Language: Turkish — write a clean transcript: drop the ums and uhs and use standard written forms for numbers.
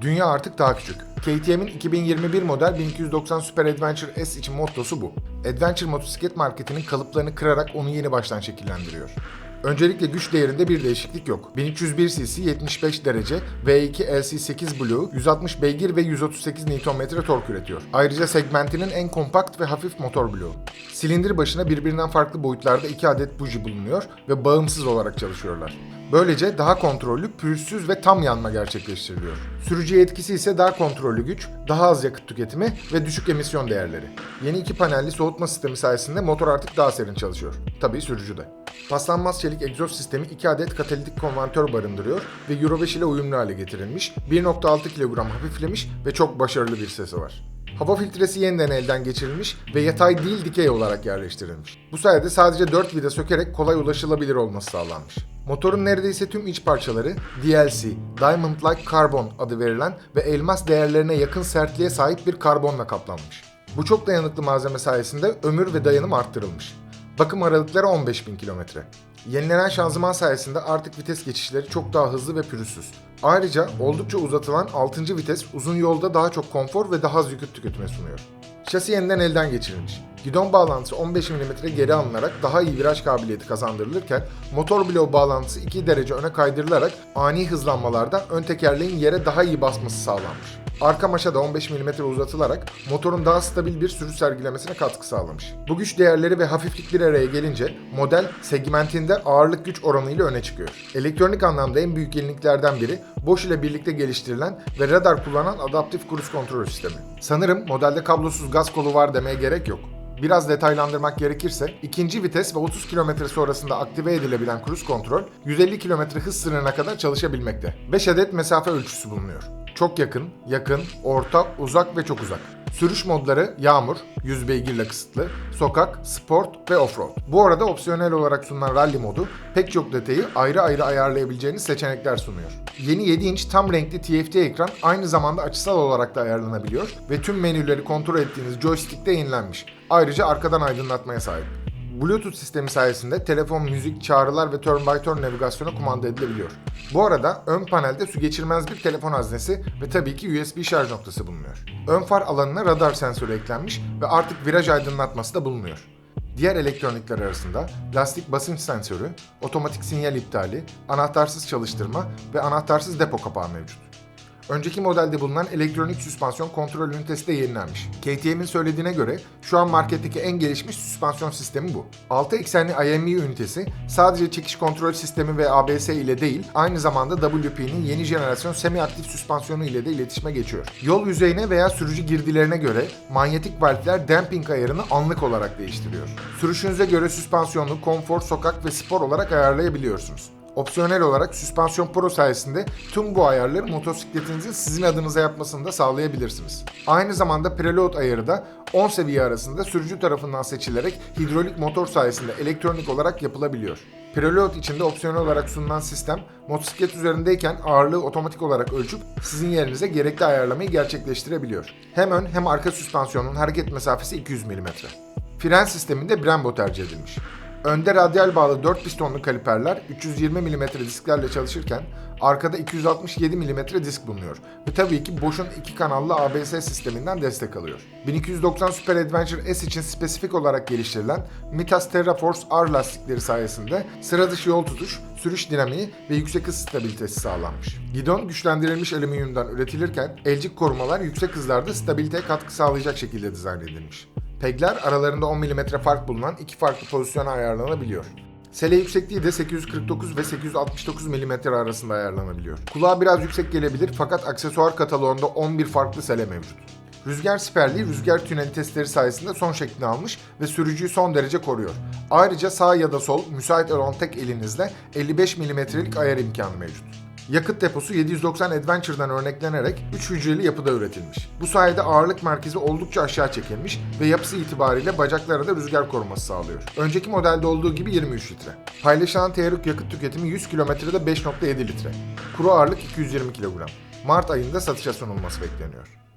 Dünya artık daha küçük. KTM'in 2021 model 1290 Super Adventure S için mottosu bu. Adventure motosiklet marketinin kalıplarını kırarak onu yeni baştan şekillendiriyor. Öncelikle güç değerinde bir değişiklik yok. 1301 cc 75 derece V2 LC8 Blue 160 beygir ve 138 Nm tork üretiyor. Ayrıca segmentinin en kompakt ve hafif motor bloğu. Silindir başına birbirinden farklı boyutlarda 2 adet buji bulunuyor ve bağımsız olarak çalışıyorlar. Böylece daha kontrollü, pürüzsüz ve tam yanma gerçekleştiriliyor. Sürücüye etkisi ise daha kontrollü güç, daha az yakıt tüketimi ve düşük emisyon değerleri. Yeni 2 panelli soğutma sistemi sayesinde motor artık daha serin çalışıyor. Tabii sürücü de. Paslanmaz çelik egzoz sistemi 2 adet katalitik konvertör barındırıyor ve Euro 5 ile uyumlu hale getirilmiş, 1.6 kilogram hafiflemiş ve çok başarılı bir sesi var. Hava filtresi yeniden elden geçirilmiş ve yatay değil dikey olarak yerleştirilmiş. Bu sayede sadece 4 vida sökerek kolay ulaşılabilir olması sağlanmış. Motorun neredeyse tüm iç parçaları DLC, Diamond Like Carbon adı verilen ve elmas değerlerine yakın sertliğe sahip bir karbonla kaplanmış. Bu çok dayanıklı malzeme sayesinde ömür ve dayanım arttırılmış. Bakım aralıkları 15.000 kilometre. Yenilenen şanzıman sayesinde artık vites geçişleri çok daha hızlı ve pürüzsüz. Ayrıca oldukça uzatılan 6. vites uzun yolda daha çok konfor ve daha az yakıt tüketimi sunuyor. Şasi yeniden elden geçirilmiş. Gidon bağlantısı 15 mm geri alınarak daha iyi viraj kabiliyeti kazandırılırken motor bloğu bağlantısı 2 derece öne kaydırılarak ani hızlanmalarda ön tekerleğin yere daha iyi basması sağlanmış. Arka maşa da 15 mm uzatılarak motorun daha stabil bir sürüş sergilemesine katkı sağlamış. Bu güç değerleri ve hafiflik bir araya gelince model segmentinde ağırlık güç oranıyla öne çıkıyor. Elektronik anlamda en büyük yeniliklerden biri Bosch ile birlikte geliştirilen ve radar kullanan adaptif cruise kontrol sistemi. Sanırım modelde kablosuz gaz kolu var demeye gerek yok. Biraz detaylandırmak gerekirse, ikinci vites ve 30 km sonrasında aktive edilebilen cruise kontrol 150 km hız sınırına kadar çalışabilmekte. 5 adet mesafe ölçüsü bulunuyor. Çok yakın, yakın, orta, uzak ve çok uzak. Sürüş modları yağmur, 100 beygirle kısıtlı, sokak, sport ve offroad. Bu arada opsiyonel olarak sunulan rally modu pek çok detayı ayrı ayrı ayarlayabileceğiniz seçenekler sunuyor. Yeni 7 inç tam renkli TFT ekran aynı zamanda açısal olarak da ayarlanabiliyor ve tüm menüleri kontrol ettiğiniz joystick'te yenilenmiş. Ayrıca arkadan aydınlatmaya sahip. Bluetooth sistemi sayesinde telefon, müzik, çağrılar ve turn-by-turn navigasyona kumanda edilebiliyor. Bu arada ön panelde su geçirmez bir telefon haznesi ve tabii ki USB şarj noktası bulunuyor. Ön far alanına radar sensörü eklenmiş ve artık viraj aydınlatması da bulunuyor. Diğer elektronikler arasında lastik basınç sensörü, otomatik sinyal iptali, anahtarsız çalıştırma ve anahtarsız depo kapağı mevcut. Önceki modelde bulunan elektronik süspansiyon kontrol ünitesi de yenilenmiş. KTM'in söylediğine göre şu an marketteki en gelişmiş süspansiyon sistemi bu. 6 eksenli IMU ünitesi sadece çekiş kontrol sistemi ve ABS ile değil, aynı zamanda WP'nin yeni jenerasyon semi-aktif süspansiyonu ile de iletişime geçiyor. Yol yüzeyine veya sürücü girdilerine göre manyetik valfler damping ayarını anlık olarak değiştiriyor. Sürüşünüze göre süspansiyonu konfor, sokak ve spor olarak ayarlayabiliyorsunuz. Opsiyonel olarak Süspansiyon Pro sayesinde tüm bu ayarları motosikletinizin sizin adınıza yapmasını da sağlayabilirsiniz. Aynı zamanda preload ayarı da 10 seviye arasında sürücü tarafından seçilerek hidrolik motor sayesinde elektronik olarak yapılabiliyor. Preload içinde opsiyonel olarak sunulan sistem, motosiklet üzerindeyken ağırlığı otomatik olarak ölçüp sizin yerinize gerekli ayarlamayı gerçekleştirebiliyor. Hem ön hem arka süspansiyonun hareket mesafesi 200 mm. Fren sisteminde Brembo tercih edilmiş. Önde radyal bağlı 4 pistonlu kaliperler 320 mm disklerle çalışırken arkada 267 mm disk bulunuyor ve tabii ki Bosch'un 2 kanallı ABS sisteminden destek alıyor. 1290 Super Adventure S için spesifik olarak geliştirilen Mitas TerraForce R lastikleri sayesinde sıra dışı yol tutuş, sürüş dinamiği ve yüksek hız stabilitesi sağlanmış. Gidon güçlendirilmiş alüminyumdan üretilirken elcik korumalar yüksek hızlarda stabiliteye katkı sağlayacak şekilde dizayn edilmiş. Pegler aralarında 10 mm fark bulunan iki farklı pozisyona ayarlanabiliyor. Sele yüksekliği de 849 ve 869 mm arasında ayarlanabiliyor. Kulağa biraz yüksek gelebilir fakat aksesuar kataloğunda 11 farklı sele mevcut. Rüzgar siperliği rüzgar tüneli testleri sayesinde son şeklini almış ve sürücüyü son derece koruyor. Ayrıca sağ ya da sol müsait olan tek elinizle 55 mm'lik ayar imkanı mevcut. Yakıt deposu 790 Adventure'dan örneklenerek 3 hücreli yapıda üretilmiş. Bu sayede ağırlık merkezi oldukça aşağı çekilmiş ve yapısı itibariyle bacaklara da rüzgar koruması sağlıyor. Önceki modelde olduğu gibi 23 litre. Paylaşılan teorik yakıt tüketimi 100 kilometrede 5.7 litre. Kuru ağırlık 220 kilogram. Mart ayında satışa sunulması bekleniyor.